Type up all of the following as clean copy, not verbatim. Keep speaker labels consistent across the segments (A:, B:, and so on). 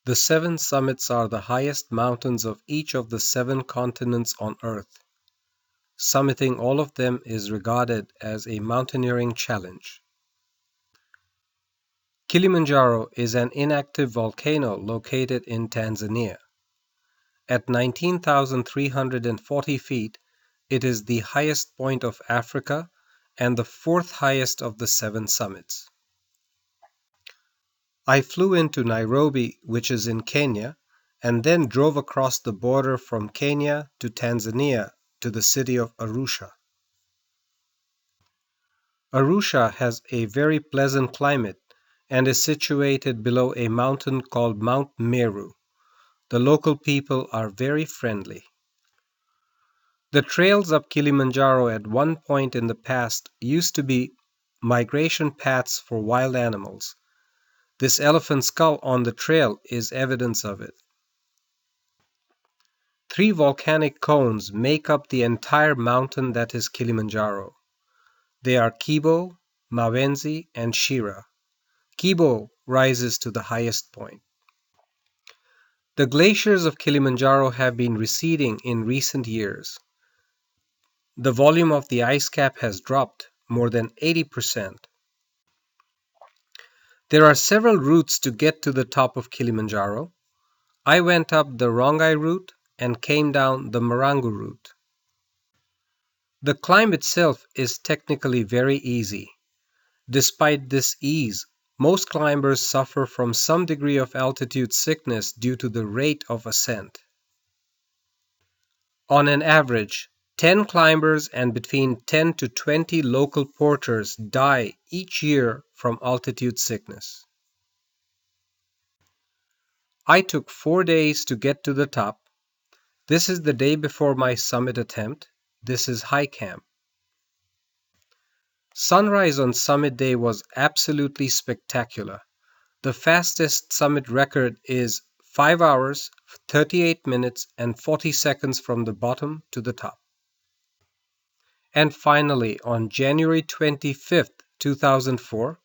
A: The seven summits are the highest mountains of each of the seven continents on Earth. Summiting all of them is regarded as a mountaineering challenge. Kilimanjaro is an inactive volcano located in Tanzania. At 19,340 feet, it is the highest point of Africa and the fourth highest of the seven summits. I flew into Nairobi, which is in Kenya, and then drove across the border from Kenya to Tanzania to the city of Arusha. Arusha has a very pleasant climate and is situated below a mountain called Mount Meru. The local people are very friendly. The trails up Kilimanjaro at one point in the past used to be migration paths for wild animals. This elephant skull on the trail is evidence of it. 3 volcanic cones make up the entire mountain that is Kilimanjaro. They are Kibo, Mawenzi, and Shira. Kibo rises to the highest point. The glaciers of Kilimanjaro have been receding in recent years. The volume of the ice cap has dropped more than 80%. There are several routes to get to the top of Kilimanjaro. I went up the Rongai route and came down the Marangu route. The climb itself is technically very easy. Despite this ease, most climbers suffer from some degree of altitude sickness due to the rate of ascent. On an average, 10 climbers and between 10 to 20 local porters die each year from altitude sickness. I took 4 days to get to the top. This is the day before my summit attempt. This is high camp. Sunrise on summit day was absolutely spectacular. The fastest summit record is 5 hours, 38 minutes, and 40 seconds from the bottom to the top. And finally, on January 25th, 2004,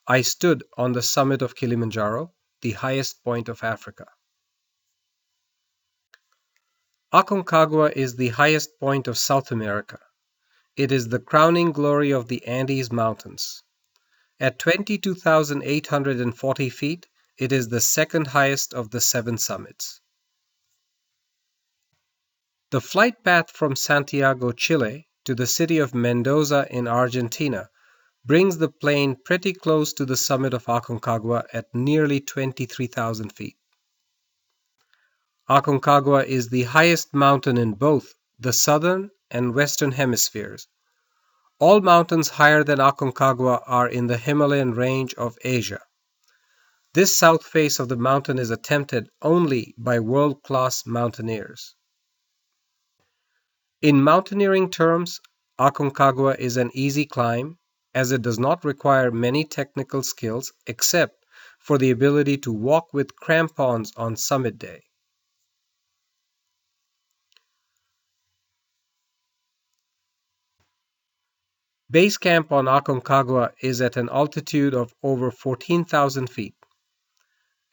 A: I stood on the summit of Kilimanjaro, the highest point of Africa. Aconcagua is the highest point of South America. It is the crowning glory of the Andes Mountains. At 22,840 feet, it is the second highest of the 7 summits. The flight path from Santiago, Chile, to the city of Mendoza in Argentina brings the plane pretty close to the summit of Aconcagua at nearly 23,000 feet. Aconcagua is the highest mountain in both the southern and western hemispheres. All mountains higher than Aconcagua are in the Himalayan range of Asia. This south face of the mountain is attempted only by world-class mountaineers. In mountaineering terms, Aconcagua is an easy climb, as it does not require many technical skills except for the ability to walk with crampons on summit day. Base camp on Aconcagua is at an altitude of over 14,000 feet.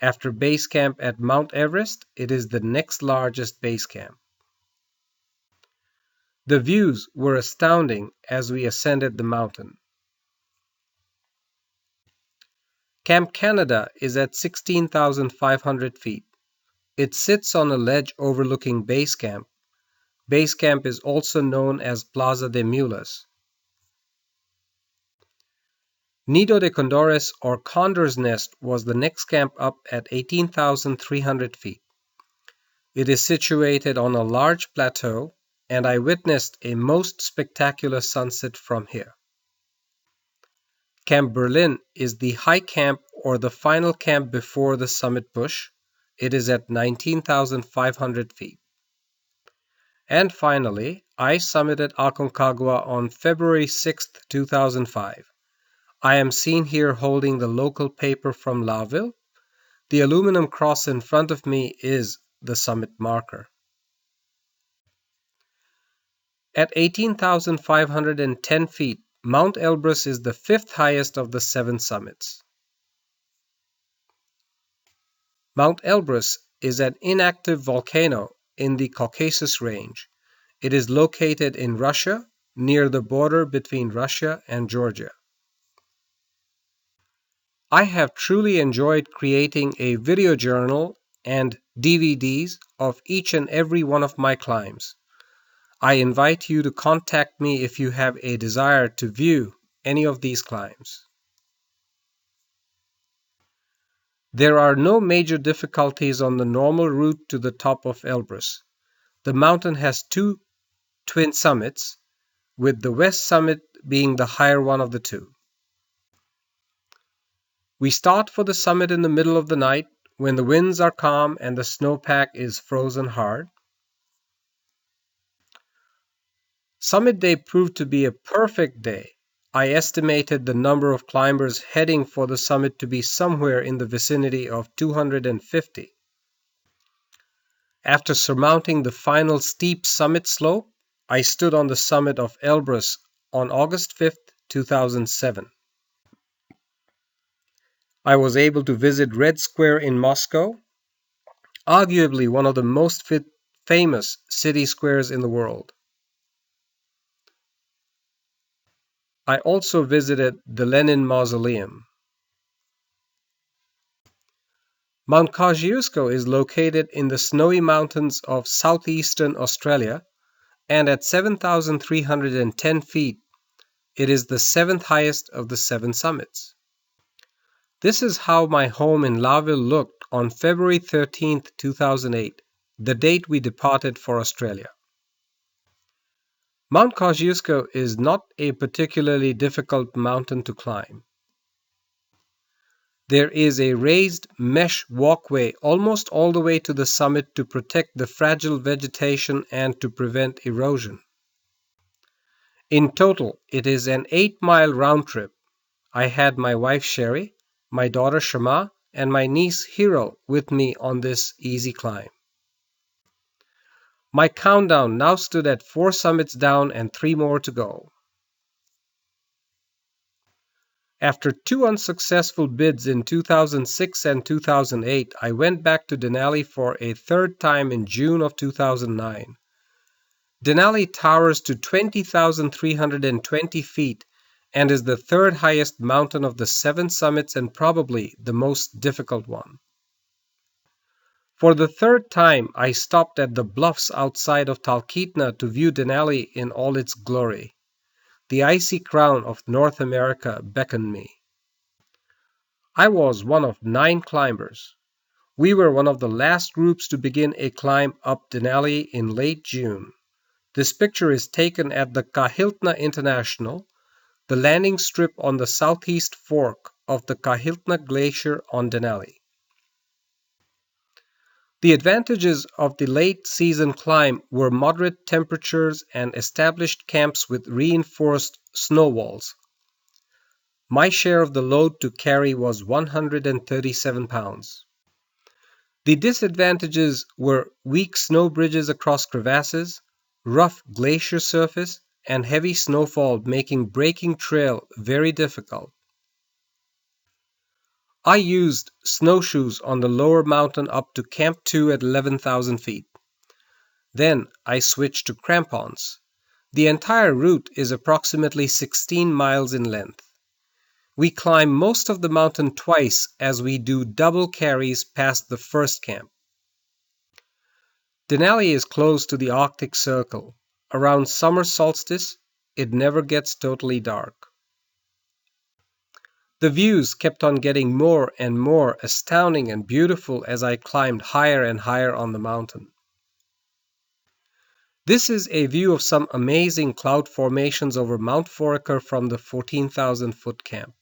A: After base camp at Mount Everest, it is the next largest base camp. The views were astounding as we ascended the mountain. Camp Canada is at 16,500 feet. It sits on a ledge overlooking base camp. Base camp is also known as Plaza de Mulas. Nido de Condores, or Condor's Nest, was the next camp up at 18,300 feet. It is situated on a large plateau, and I witnessed a most spectacular sunset from here. Camp Berlin is the high camp or the final camp before the summit push. It is at 19,500 feet. And finally, I summited Aconcagua on February 6, 2005. I am seen here holding the local paper from Laville. The aluminum cross in front of me is the summit marker. At 18,510 feet, Mount Elbrus is the 5th highest of the 7 summits. Mount Elbrus is an inactive volcano in the Caucasus Range. It is located in Russia, near the border between Russia and Georgia. I have truly enjoyed creating a video journal and DVDs of each and every one of my climbs. I invite you to contact me if you have a desire to view any of these climbs. There are no major difficulties on the normal route to the top of Elbrus. The mountain has two twin summits, with the west summit being the higher one of the two. We start for the summit in the middle of the night when the winds are calm and the snowpack is frozen hard. Summit day proved to be a perfect day. I estimated the number of climbers heading for the summit to be somewhere in the vicinity of 250. After surmounting the final steep summit slope, I stood on the summit of Elbrus on August 5th, 2007. I was able to visit Red Square in Moscow, arguably one of the most famous city squares in the world. I also visited the Lenin Mausoleum. Mount Kosciuszko is located in the snowy mountains of southeastern Australia, and at 7,310 feet, it is the seventh highest of the seven summits. This is how my home in Larville looked on February 13, 2008, the date we departed for Australia. Mount Kosciuszko is not a particularly difficult mountain to climb. There is a raised mesh walkway almost all the way to the summit to protect the fragile vegetation and to prevent erosion. In total, it is an 8-mile round trip. I had my wife Sherry, my daughter Shama, and my niece Hiro with me on this easy climb. My countdown now stood at 4 summits down and 3 more to go. After 2 unsuccessful bids in 2006 and 2008, I went back to Denali for a third time in June of 2009. Denali towers to 20,320 feet and is the third highest mountain of the 7 summits and probably the most difficult one. For the third time, I stopped at the bluffs outside of Talkeetna to view Denali in all its glory. The icy crown of North America beckoned me. I was one of 9 climbers. We were one of the last groups to begin a climb up Denali in late June. This picture is taken at the Kahiltna International, the landing strip on the southeast fork of the Kahiltna Glacier on Denali. The advantages of the late season climb were moderate temperatures and established camps with reinforced snow walls. My share of the load to carry was 137 pounds. The disadvantages were weak snow bridges across crevasses, rough glacier surface, and heavy snowfall making breaking trail very difficult. I used snowshoes on the lower mountain up to Camp 2 at 11,000 feet. Then I switched to crampons. The entire route is approximately 16 miles in length. We climb most of the mountain twice as we do double carries past the first camp. Denali is close to the Arctic Circle. Around summer solstice, it never gets totally dark. The views kept on getting more and more astounding and beautiful as I climbed higher and higher on the mountain. This is a view of some amazing cloud formations over Mount Foraker from the 14,000-foot camp.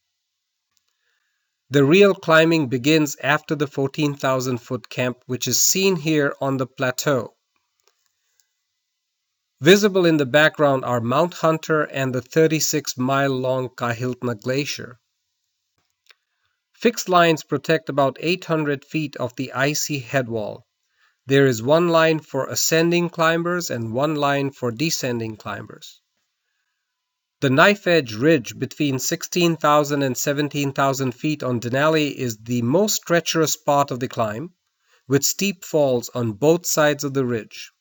A: The real climbing begins after the 14,000-foot camp, which is seen here on the plateau. Visible in the background are Mount Hunter and the 36-mile-long Kahiltna Glacier. Fixed lines protect about 800 feet of the icy headwall. There is one line for ascending climbers and one line for descending climbers. The knife edge ridge between 16,000 and 17,000 feet on Denali is the most treacherous part of the climb. with steep falls on both sides of the ridge.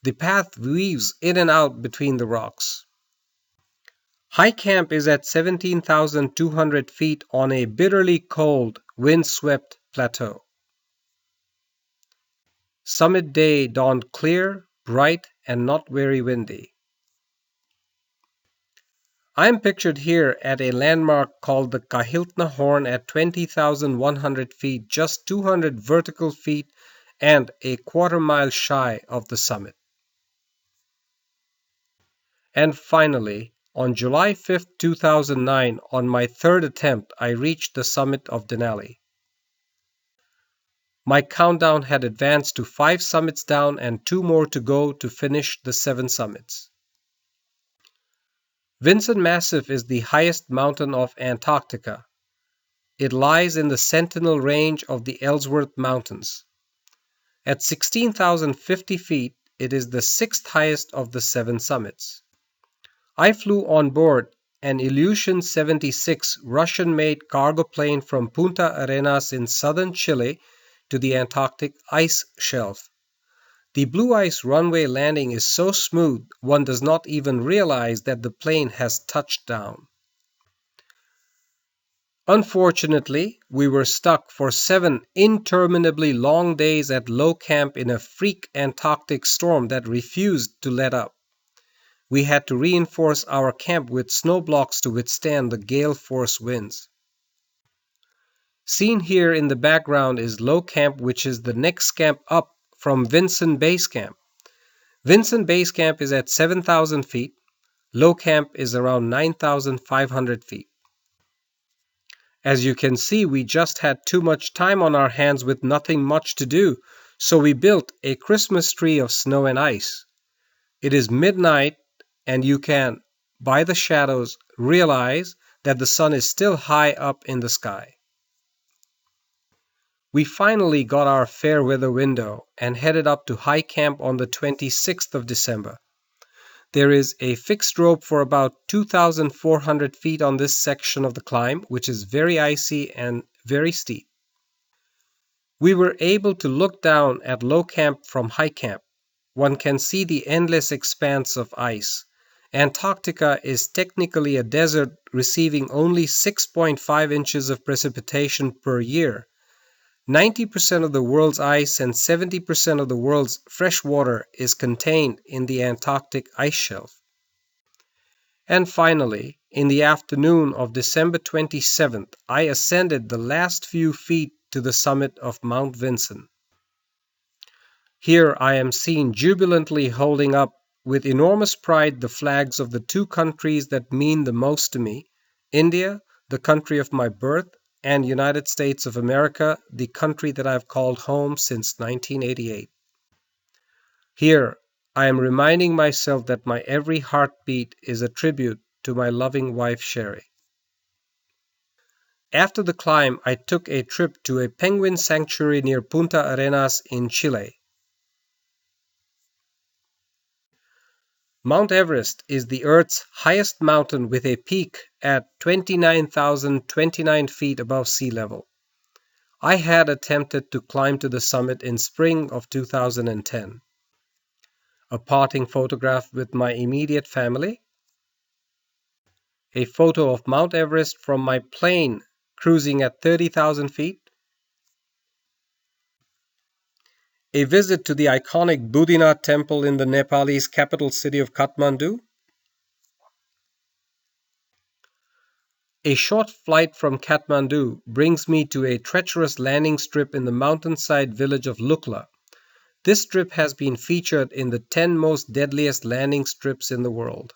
A: The path weaves in and out between the rocks. High camp is at 17,200 feet on a bitterly cold, wind-swept plateau. Summit day dawned clear, bright, and not very windy. I am pictured here at a landmark called the Kahiltna Horn at 20,100 feet, just 200 vertical feet and a quarter-mile shy of the summit. And finally, on July 5, 2009, on my third attempt, I reached the summit of Denali. My countdown had advanced to 5 summits down and 2 more to go to finish the 7 summits. Vinson Massif is the highest mountain of Antarctica. It lies in the Sentinel Range of the Ellsworth Mountains. At 16,050 feet, it is the 6th highest of the 7 summits. I flew on board an Ilyushin 76 Russian-made cargo plane from Punta Arenas in southern Chile to the Antarctic ice shelf. The blue ice runway landing is so smooth one does not even realize that the plane has touched down. Unfortunately, we were stuck for 7 interminably long days at low camp in a freak Antarctic storm that refused to let up. We had to reinforce our camp with snow blocks to withstand the gale force winds. Seen here in the background is low camp, which is the next camp up from Vinson Base Camp. Vinson Base Camp is at 7,000 feet. Low camp is around 9,500 feet. As you can see, we just had too much time on our hands with nothing much to do, so we built a Christmas tree of snow and ice. It is midnight, and you can, by the shadows, realize that the sun is still high up in the sky. We finally got our fair weather window and headed up to high camp on the 26th of December. There is a fixed rope for about 2,400 feet on this section of the climb, which is very icy and very steep. We were able to look down at low camp from high camp. One can see the endless expanse of ice. Antarctica is technically a desert, receiving only 6.5 inches of precipitation per year. 90% of the world's ice and 70% of the world's fresh water is contained in the Antarctic ice shelf. And finally, in the afternoon of December 27th, I ascended the last few feet to the summit of Mount Vinson. Here I am seen jubilantly holding up with enormous pride the flags of the 2 countries that mean the most to me, India, the country of my birth, and United States of America, the country that I've called home since 1988. Here, I am reminding myself that my every heartbeat is a tribute to my loving wife, Sherry. After the climb, I took a trip to a penguin sanctuary near Punta Arenas in Chile. Mount Everest is the Earth's highest mountain with a peak at 29,029 feet above sea level. I had attempted to climb to the summit in spring of 2010. A parting photograph with my immediate family. A photo of Mount Everest from my plane cruising at 30,000 feet. A visit to the iconic Budinath temple in the Nepalese capital city of Kathmandu. A short flight from Kathmandu brings me to a treacherous landing strip in the mountainside village of Lukla. This strip has been featured in the 10 most deadliest landing strips in the world.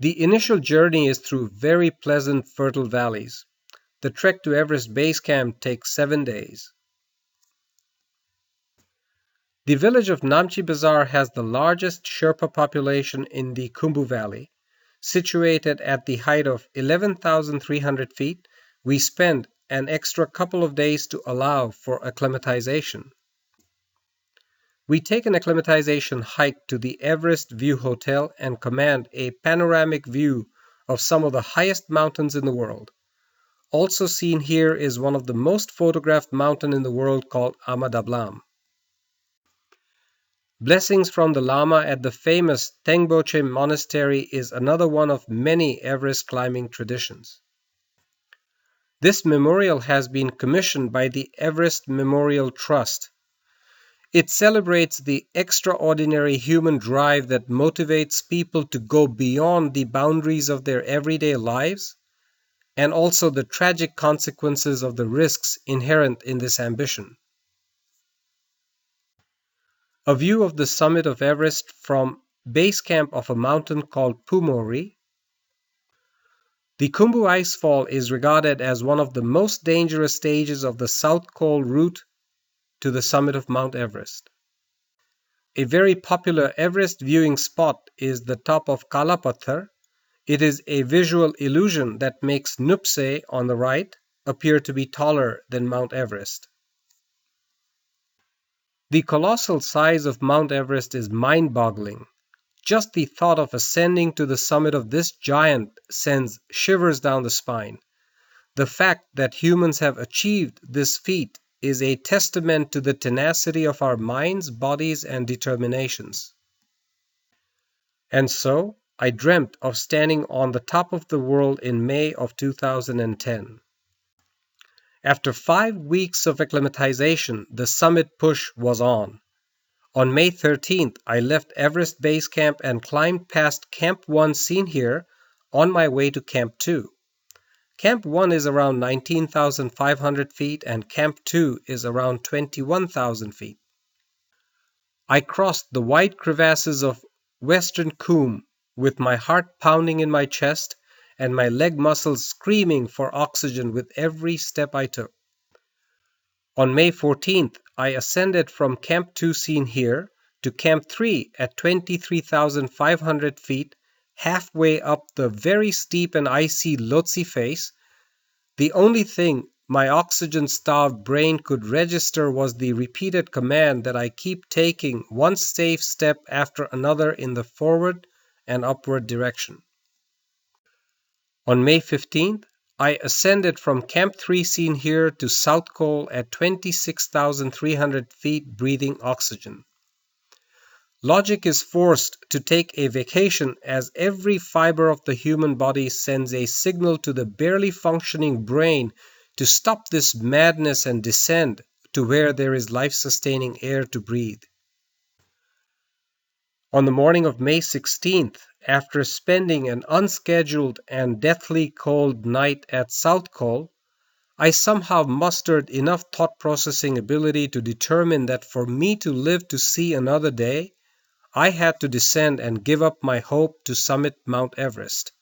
A: The initial journey is through very pleasant, fertile valleys. The trek to Everest Base Camp takes 7 days. The village of Namche Bazaar has the largest Sherpa population in the Khumbu Valley. Situated at the height of 11,300 feet, we spend an extra couple of days to allow for acclimatization. We take an acclimatization hike to the Everest View Hotel and command a panoramic view of some of the highest mountains in the world. Also seen here is one of the most photographed mountain in the world called Amadablam. Blessings from the Lama at the famous Tengboche Monastery is another one of many Everest climbing traditions. This memorial has been commissioned by the Everest Memorial Trust. It celebrates the extraordinary human drive that motivates people to go beyond the boundaries of their everyday lives, and also the tragic consequences of the risks inherent in this ambition. A view of the summit of Everest from base camp of a mountain called Pumori. The Khumbu Icefall is regarded as one of the most dangerous stages of the South Col route to the summit of Mount Everest. A very popular Everest viewing spot is the top of Kalapathar. It is a visual illusion that makes Nuptse on the right appear to be taller than Mount Everest. The colossal size of Mount Everest is mind-boggling. Just the thought of ascending to the summit of this giant sends shivers down the spine. The fact that humans have achieved this feat is a testament to the tenacity of our minds, bodies, and determinations. And so, I dreamt of standing on the top of the world in May of 2010. After 5 weeks of acclimatization, the summit push was on. On May 13th, I left Everest Base Camp and climbed past Camp 1 seen here on my way to Camp 2. Camp 1 is around 19,500 feet and Camp 2 is around 21,000 feet. I crossed the wide crevasses of Western Coombe with my heart pounding in my chest and my leg muscles screaming for oxygen with every step I took. On May 14th, I ascended from Camp 2 seen here to Camp 3 at 23,500 feet, halfway up the very steep and icy Lhotse face. The only thing my oxygen-starved brain could register was the repeated command that I keep taking one safe step after another in the forward and upward direction. On May 15th, I ascended from Camp 3 seen here to South Col at 26,300 feet breathing oxygen. Logic is forced to take a vacation as every fiber of the human body sends a signal to the barely functioning brain to stop this madness and descend to where there is life-sustaining air to breathe. On the morning of May 16th, after spending an unscheduled and deathly cold night at South Col, I somehow mustered enough thought processing ability to determine that for me to live to see another day, I had to descend and give up my hope to summit Mount Everest.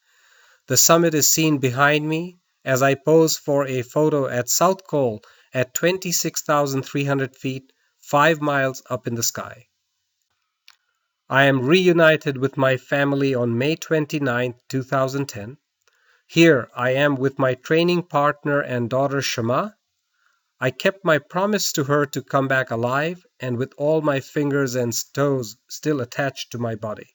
A: The summit is seen behind me as I pose for a photo at South Col at 26,300 feet, 5 miles up in the sky. I am reunited with my family on May 29, 2010. Here I am with my training partner and daughter Shama. I kept my promise to her to come back alive and with all my fingers and toes still attached to my body.